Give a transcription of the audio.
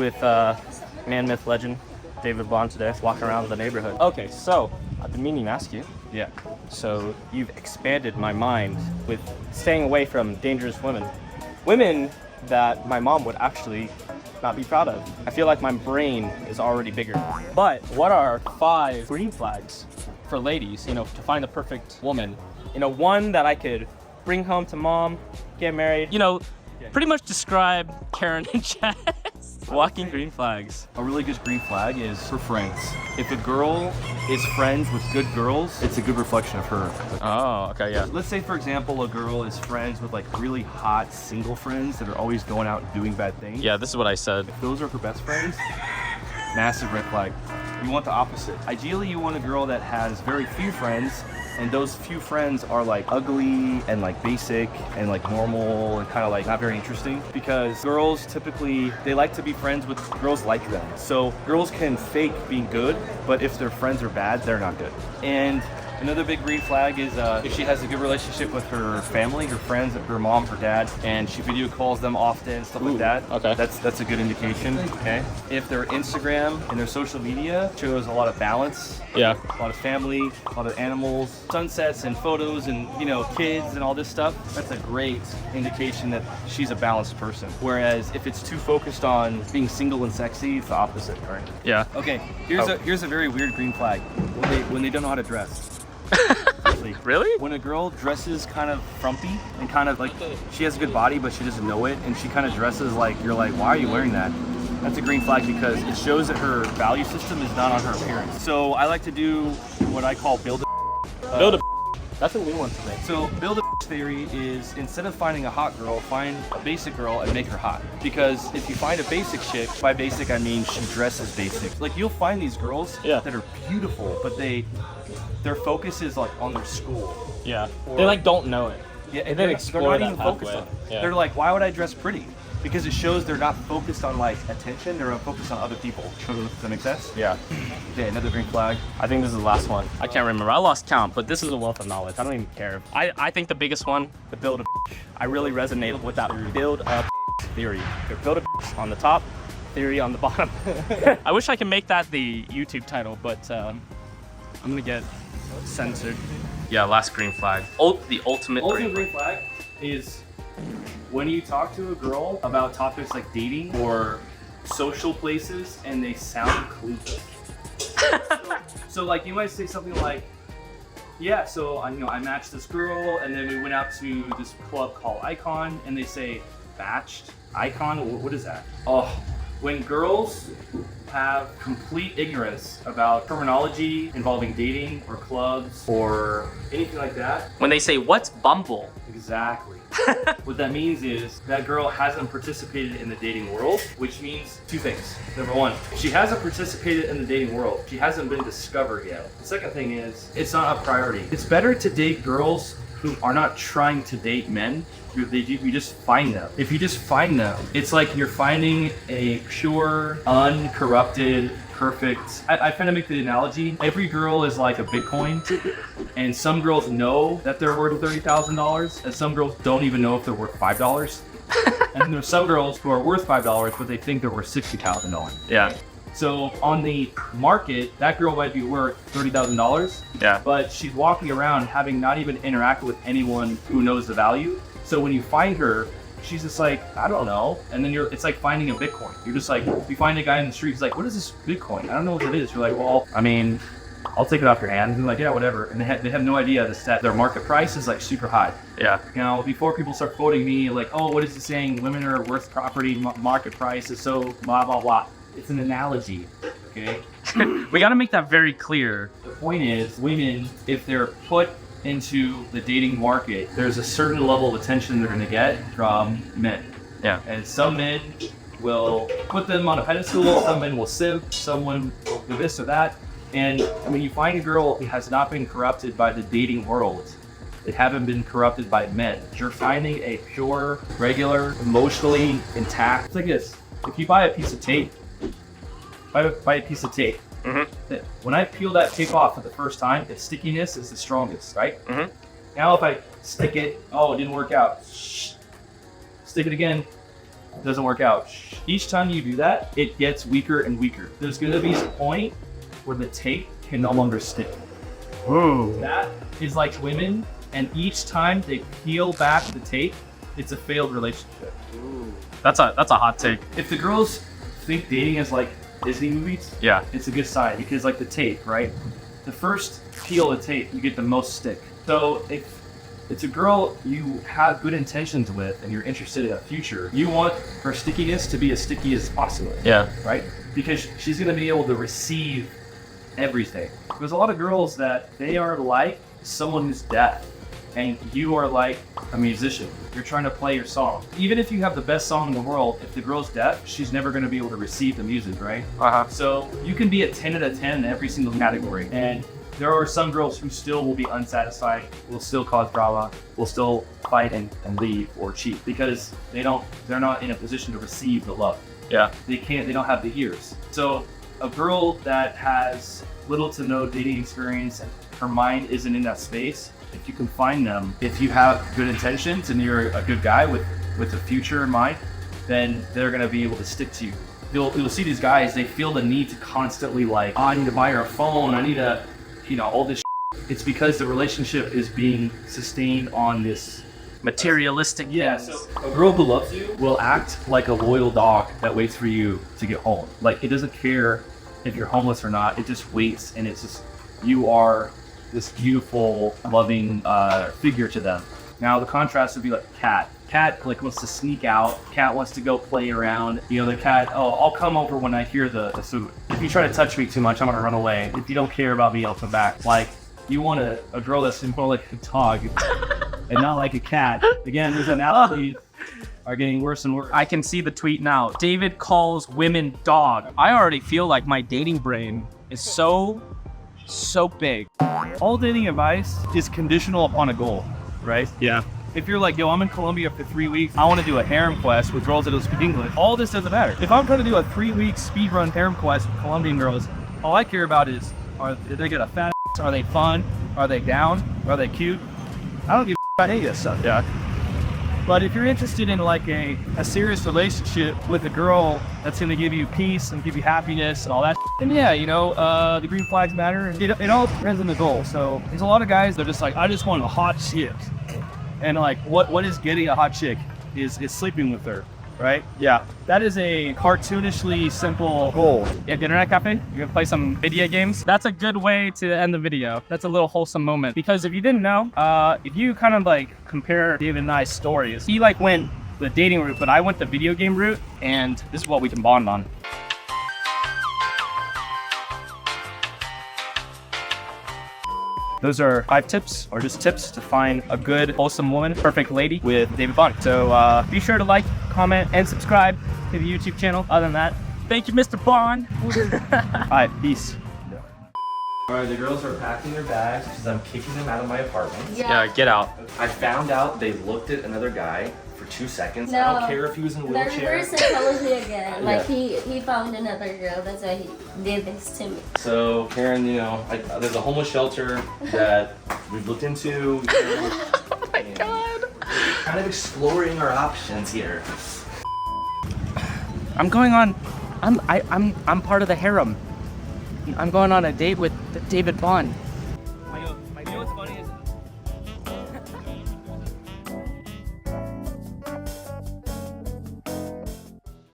with man, myth, legend David Bond today, walking around the neighborhood. Okay, so I've been meaning to ask you. Yeah. So you've expanded my mind with staying away from dangerous women. Women that my mom would actually not be proud of. I feel like my brain is already bigger. But what are 5 green flags for ladies, to find the perfect woman? One that I could bring home to mom, get married. Pretty much describe Karen and Chaz. Walking green flags. A really good green flag is for friends. If a girl is friends with good girls, it's a good reflection of her. Oh, okay, yeah. Let's say, for example, a girl is friends with like really hot single friends that are always going out and doing bad things. Yeah, this is what I said. If those are her best friends, massive red flag. You want the opposite. Ideally, you want a girl that has very few friends, and those few friends are like ugly and like basic and like normal and kind of like not very interesting, because girls typically, they like to be friends with girls like them. So girls can fake being good, but if their friends are bad, they're not good. And another big green flag is if she has a good relationship with her family, her friends, her mom, her dad, and she video calls them often, stuff like that. Okay. That's a good indication. Okay. If their Instagram and their social media shows a lot of balance, Yeah. a lot of family, a lot of animals, sunsets and photos and kids and all this stuff, that's a great indication that she's a balanced person. Whereas if it's too focused on being single and sexy, it's the opposite, right? Yeah. Okay, here's a very weird green flag. When they don't know how to dress. Really? When a girl dresses kind of frumpy and kind of like she has a good body but she doesn't know it, and she kind of dresses like you're like, why are you wearing that? That's a green flag, because it shows that her value system is not on her appearance. So I like to do what I call build a Build a That's a new one to me. So build a theory is, instead of finding a hot girl, find a basic girl and make her hot. Because if you find a basic chick, by basic I mean she dresses basic. Like you'll find these girls that are beautiful, but their focus is like on their school. Yeah. They like don't know it. Yeah, and they're then explore not even that focused pathway. on it. Yeah. They're like, why would I dress pretty? Because it shows they're not focused on like attention, they're focused on other people. Does that make sense? Yeah. Okay, another green flag. I think this is the last one. I can't remember. I lost count, but this is a wealth of knowledge. I don't even care. I think the biggest one, the build a I really resonate with that build a theory. Build a on the top, theory on the bottom. I wish I could make that the YouTube title, but I'm gonna get censored. Yeah, last green flag. The ultimate green flag is when you talk to a girl about topics like dating or social places and they sound clueless. So like you might say something like, yeah, so I matched this girl and then we went out to this club called Icon, and they say, matched? Icon? What is that? Oh, when girls have complete ignorance about terminology involving dating or clubs or anything like that. When they say, what's Bumble? Exactly. What that means is that girl hasn't participated in the dating world, which means 2 things. Number 1, she hasn't participated in the dating world. She hasn't been discovered yet. The second thing is, it's not a priority. It's better to date girls who are not trying to date men. You just find them. If you just find them, it's like you're finding a pure, uncorrupted, perfect. I kind of make the analogy. Every girl is like a Bitcoin, and some girls know that they're worth $30,000, and some girls don't even know if they're worth $5. And there's some girls who are worth $5, but they think they're worth $60,000. Yeah. So on the market, that girl might be worth $30,000. Yeah. But she's walking around having not even interacted with anyone who knows the value. So when you find her, she's just like, I don't know. And then it's like finding a Bitcoin. You're just like, you find a guy in the street, he's like, what is this Bitcoin? I don't know what it is. You're like, well, I mean, I'll take it off your hand. And they're like, yeah, whatever. And they have no idea that their market price is like super high. Yeah. Before people start quoting me like, oh, what is it saying? Women are worth property, market price is so blah, blah, blah. It's an analogy, okay? We got to make that very clear. The point is, women, if they're put into the dating market, there's a certain level of attention they're going to get from men. Yeah. And some men will put them on a pedestal, some men will simp, someone will do this or that. And when you find a girl who has not been corrupted by the dating world, they haven't been corrupted by men, you're finding a pure, regular, emotionally intact. It's like this. If you buy a piece of tape, buy a piece of tape. Mm-hmm. When I peel that tape off for the first time, its stickiness is the strongest, right? Mm-hmm. Now if I stick it, oh, it didn't work out. Shh. Stick it again. doesn't work out. Each time you do that, it gets weaker and weaker. There's gonna be a point where the tape can no longer stick. Ooh. That is like women, and each time they peel back the tape, it's a failed relationship. Ooh. That's a hot take. If the girls think dating is like Disney movies, Yeah. it's a good sign because like the tape, right? The first peel of tape, you get the most stick. So if it's a girl you have good intentions with and you're interested in a future, you want her stickiness to be as sticky as possible. Yeah. Right? Because she's gonna be able to receive everything. There's a lot of girls that they are like someone who's deaf, and you are like a musician. You're trying to play your song. Even if you have the best song in the world, if the girl's deaf, she's never gonna be able to receive the music, right? So you can be a 10 out of 10 in every single category. And there are some girls who still will be unsatisfied, will still cause drama, will still fight and leave or cheat because they're not in a position to receive the love. Yeah. They don't have the ears. So a girl that has little to no dating experience and her mind isn't in that space, if you can find them, if you have good intentions and you're a good guy with a future in mind, then they're gonna be able to stick to you. You'll see these guys, they feel the need to constantly like, oh, I need to buy her a phone, I need to, all this shit. It's because the relationship is being sustained on this Materialistic. yeah, so a girl who loves you will act like a loyal dog that waits for you to get home. Like, it doesn't care if you're homeless or not. It just waits, and it's just, you are this beautiful, loving figure to them. Now, the contrast would be like cat. Cat like wants to sneak out. Cat wants to go play around. The cat, oh, I'll come over when I hear the food. If you try to touch me too much, I'm gonna run away. If you don't care about me, I'll come back. Like, you want a girl that's more like a dog and not like a cat. Again, these analogies are getting worse and worse. I can see the tweet now. David calls women dog. I already feel like my dating brain is so big. All dating advice is conditional upon a goal, right? Yeah. If you're like, yo, I'm in Colombia for 3 weeks, I want to do a harem quest with girls that don't speak English, all this doesn't matter. If I'm trying to do a 3-week speed run harem quest with Colombian girls, all I care about is, are they got a fat ass? Are they fun? Are they down? Are they cute? I don't give a about any of this stuff. Yeah. But if you're interested in like a serious relationship with a girl that's gonna give you peace and give you happiness and all that, then yeah, the green flags matter. And it all depends on the goal. So there's a lot of guys that are just like, I just want a hot chick. And like, what is getting a hot chick is sleeping with her, right? Yeah. That is a cartoonishly simple goal. Yeah, internet cafe? You're gonna play some video games? That's a good way to end the video. That's a little wholesome moment. Because if you didn't know, if you kind of like compare David and I's stories, he like went the dating route, but I went the video game route, and this is what we can bond on. Those are 5 tips, or just tips to find a good, wholesome woman, perfect lady with David Bond. So be sure to like, comment, and subscribe to the YouTube channel. Other than that, thank you, Mr. Bond. All right, peace. All right, the girls are packing their bags because I'm kicking them out of my apartment. Yeah, get out. I found out they looked at another guy for 2 seconds. No, I don't care if he was in a the wheelchair. reverse psychology again. Like Yeah. he found another girl. That's why he did this to me. So Karen, there's a homeless shelter that we've looked into. Oh my God. Kind of exploring our options here. I'm part of the harem. I'm going on a date with David Bond.